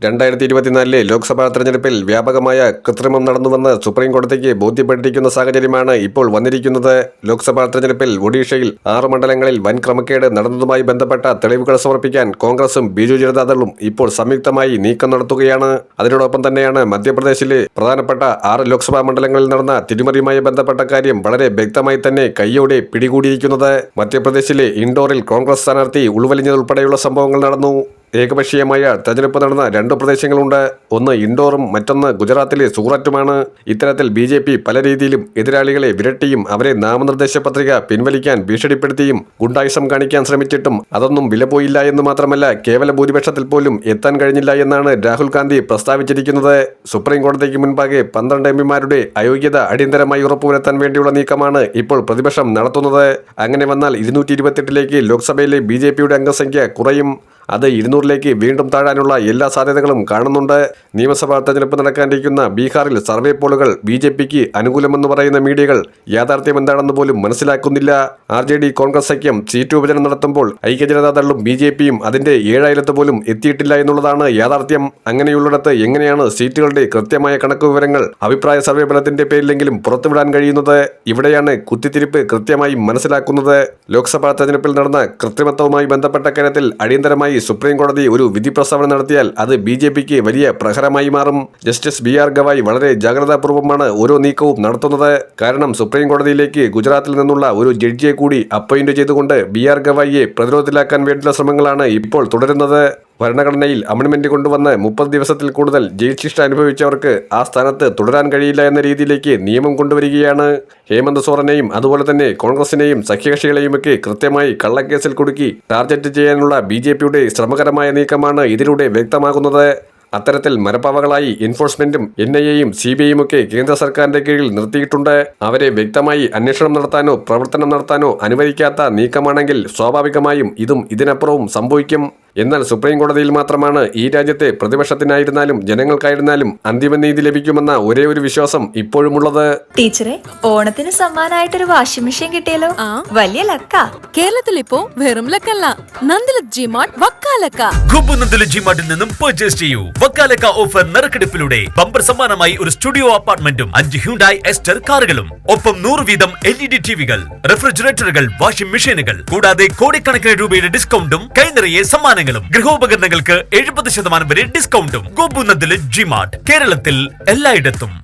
2024 ലോക്സഭാ തെരഞ്ഞെടുപ്പിൽ വ്യാപകമായ കൃത്രിമം നടന്നുവെന്ന് സുപ്രീം കോടതിക്ക് ബോധ്യപ്പെട്ടിരിക്കുന്ന സാഹചര്യമാണ് ഇപ്പോൾ വന്നിരിക്കുന്നത്. ലോക്സഭാ തെരഞ്ഞെടുപ്പിൽ ഒഡീഷയിൽ 6 മണ്ഡലങ്ങളിൽ വൻ ക്രമക്കേട് നടന്നതുമായി ബന്ധപ്പെട്ട തെളിവുകൾ സമർപ്പിക്കാൻ കോൺഗ്രസും ബിജു ജനതാദളും ഇപ്പോൾ സംയുക്തമായി നീക്കം നടത്തുകയാണ്. അതിനോടൊപ്പം തന്നെയാണ് മധ്യപ്രദേശിലെ പ്രധാനപ്പെട്ട 6 ലോക്സഭാ മണ്ഡലങ്ങളിൽ നടന്ന തിരിമറിയുമായി ബന്ധപ്പെട്ട കാര്യം വളരെ വ്യക്തമായി തന്നെ കൈയോടെ പിടികൂടിയിരിക്കുന്നത്. മധ്യപ്രദേശിലെ ഇൻഡോറിൽ കോൺഗ്രസ് സ്ഥാനാർത്ഥി ഉൾവലിഞ്ഞതുൾപ്പെടെയുള്ള സംഭവങ്ങൾ നടന്നു. ഏകപക്ഷീയമായ തെരഞ്ഞെടുപ്പ് നടന്ന 2 പ്രദേശങ്ങളുണ്ട്. ഒന്ന് ഇൻഡോറും മറ്റൊന്ന് ഗുജറാത്തിലെ സൂററ്റുമാണ്. ഇത്തരത്തിൽ BJP പല രീതിയിലും എതിരാളികളെ വിരട്ടിയും അവരെ നാമനിർദ്ദേശ പത്രിക പിൻവലിക്കാൻ ഭീഷണിപ്പെടുത്തിയും ഗുണ്ടായുസം കാണിക്കാൻ ശ്രമിച്ചിട്ടും അതൊന്നും വിലപോയില്ല എന്ന് മാത്രമല്ല, കേവല ഭൂരിപക്ഷത്തിൽ പോലും എത്താൻ കഴിഞ്ഞില്ല എന്നാണ് രാഹുൽ ഗാന്ധി പ്രസ്താവിച്ചിരിക്കുന്നത്. സുപ്രീം കോടതിക്ക് മുൻപാകെ 12 MPമാരുടെ അയോഗ്യത അടിയന്തരമായി ഉറപ്പുവരുത്താൻ വേണ്ടിയുള്ള നീക്കമാണ് ഇപ്പോൾ പ്രതിപക്ഷം നടത്തുന്നത്. അങ്ങനെ വന്നാൽ 228ലേക്ക് ലോക്സഭയിലെ BJPയുടെ അംഗസംഖ്യ കുറയും. അത് 200ലേക്ക് വീണ്ടും താഴാനുള്ള എല്ലാ സാധ്യതകളും കാണുന്നുണ്ട്. നിയമസഭാ തെരഞ്ഞെടുപ്പ് നടക്കാനിരിക്കുന്ന ബീഹാറിൽ സർവേ പോളുകൾ BJPക്ക് അനുകൂലമെന്ന് പറയുന്ന മീഡിയകൾ യാഥാർത്ഥ്യം എന്താണെന്ന് പോലും മനസ്സിലാക്കുന്നില്ല. RJD കോൺഗ്രസ് സഖ്യം സീറ്റ് വിഭജനം നടത്തുമ്പോൾ ഐക്യജനതാദളും BJPയും അതിന്റെ 7 പോലും എത്തിയിട്ടില്ല എന്നുള്ളതാണ് യാഥാർത്ഥ്യം. അങ്ങനെയുള്ളിടത്ത് എങ്ങനെയാണ് സീറ്റുകളുടെ കൃത്യമായ കണക്ക് വിവരങ്ങൾ അഭിപ്രായ സർവേ ഫലത്തിന്റെ പേരിലെങ്കിലും പുറത്തുവിടാൻ കഴിയുന്നത്? ഇവിടെയാണ് കുത്തിത്തിരിപ്പ് കൃത്യമായി മനസ്സിലാക്കുന്നത്. ലോക്സഭാ തെരഞ്ഞെടുപ്പിൽ നടന്ന കൃത്രിമത്വവുമായി ബന്ധപ്പെട്ട കാര്യത്തിൽ അടിയന്തരമായി സുപ്രീം കോടതി ഒരു വിധി പ്രസ്താവന നടത്തിയാൽ അത് BJPക്ക് വലിയ പ്രഹരമായി മാറും. ജസ്റ്റിസ് BR ഗവായ് വളരെ ജാഗ്രതാപൂർവ്വമാണ് ഓരോ നീക്കവും നടത്തുന്നത്. കാരണം സുപ്രീം കോടതിയിലേക്ക് ഗുജറാത്തിൽ നിന്നുള്ള ഒരു ജഡ്ജിയെ കൂടി അപ്പോയിന്റ് ചെയ്തുകൊണ്ട് BR ഗവായിയെ പ്രതിരോധത്തിലാക്കാൻ വേണ്ടിയുള്ള ശ്രമങ്ങളാണ് ഇപ്പോൾ തുടരുന്നത്. ഭരണഘടനയിൽ അമെൻഡ്മെന്റ് കൊണ്ടുവന്ന് 30 ദിവസത്തിൽ കൂടുതൽ ജയിൽ ശിക്ഷ അനുഭവിച്ചവർക്ക് ആ സ്ഥാനത്ത് തുടരാൻ കഴിയില്ല എന്ന രീതിയിലേക്ക് നിയമം കൊണ്ടുവരികയാണ്. ഹേമന്ത് സോറനെയും അതുപോലെ തന്നെ കോൺഗ്രസിനെയും സഖ്യകക്ഷികളെയുമൊക്കെ കൃത്യമായി കള്ളക്കേസിൽ കുടുക്കി ടാർഗറ്റ് ചെയ്യാനുള്ള BJPയുടെ ശ്രമകരമായ നീക്കമാണ് ഇതിലൂടെ വ്യക്തമാകുന്നത്. അത്തരത്തിൽ മരപ്പാവകളായി എൻഫോഴ്സ്മെന്റും NIAയും CBIയും ഒക്കെ കേന്ദ്ര സർക്കാരിന്റെ കീഴിൽ നിർത്തിയിട്ടുണ്ട്. അവരെ വ്യക്തമായി അന്വേഷണം നടത്താനോ പ്രവർത്തനം നടത്താനോ അനുവദിക്കാത്ത നീക്കമാണെങ്കിൽ സ്വാഭാവികമായും ഇതും ഇതിനപ്പുറവും സംഭവിക്കും. എന്നാൽ സുപ്രീം കോടതിയിൽ മാത്രമാണ് ഈ രാജ്യത്തെ പ്രതിപക്ഷത്തിനായിരുന്നാലും ജനങ്ങൾക്കായിരുന്നാലും അന്തിമനീതി ലഭിക്കുമെന്ന ഒരേ ഒരു വിശ്വാസം ഇപ്പോഴുമുള്ളത്. ടീച്ചറെ, ഓണത്തിന് സമ്മാനമായിട്ടൊരു വാഷിംഗ് മെഷീൻ കിട്ടിയല്ലോ. വലിയ ലക്ക. കേരളത്തിൽ ഇപ്പോ വെറും ലക്കല്ല, നന്ദിലക് ജിമാർട്ട് വക്കാലക്ക. നന്ദിലക് ജിമാർട്ടിൽ നിന്നും പർച്ചേസ് ചെയ്യൂ. വക്കാലക്ക ഓഫർ നറുക്കെടുപ്പിലൂടെ ബമ്പർ സമ്മാനമായി ഒരു സ്റ്റുഡിയോ അപ്പാർട്ട്മെന്റും 5 ഹ്യുണ്ടായി എസ്റ്റർ കാറുകളും ഒപ്പം 100 വീതം LED TVകൾ, റെഫ്രിജറേറ്ററുകൾ, വാഷിംഗ് മെഷീനുകൾ കൂടാതെ കോടിക്കണക്കിന് രൂപയുടെ ഡിസ്കൗണ്ടും കൈനിറയെ സമ്മാനങ്ങളും. ഗൃഹോപകരണങ്ങൾക്ക് 70% വരെ ഡിസ്കൗണ്ടും. നന്ദിലക് ജിമാർട്ട് കേരളത്തിൽ എല്ലായിടത്തും.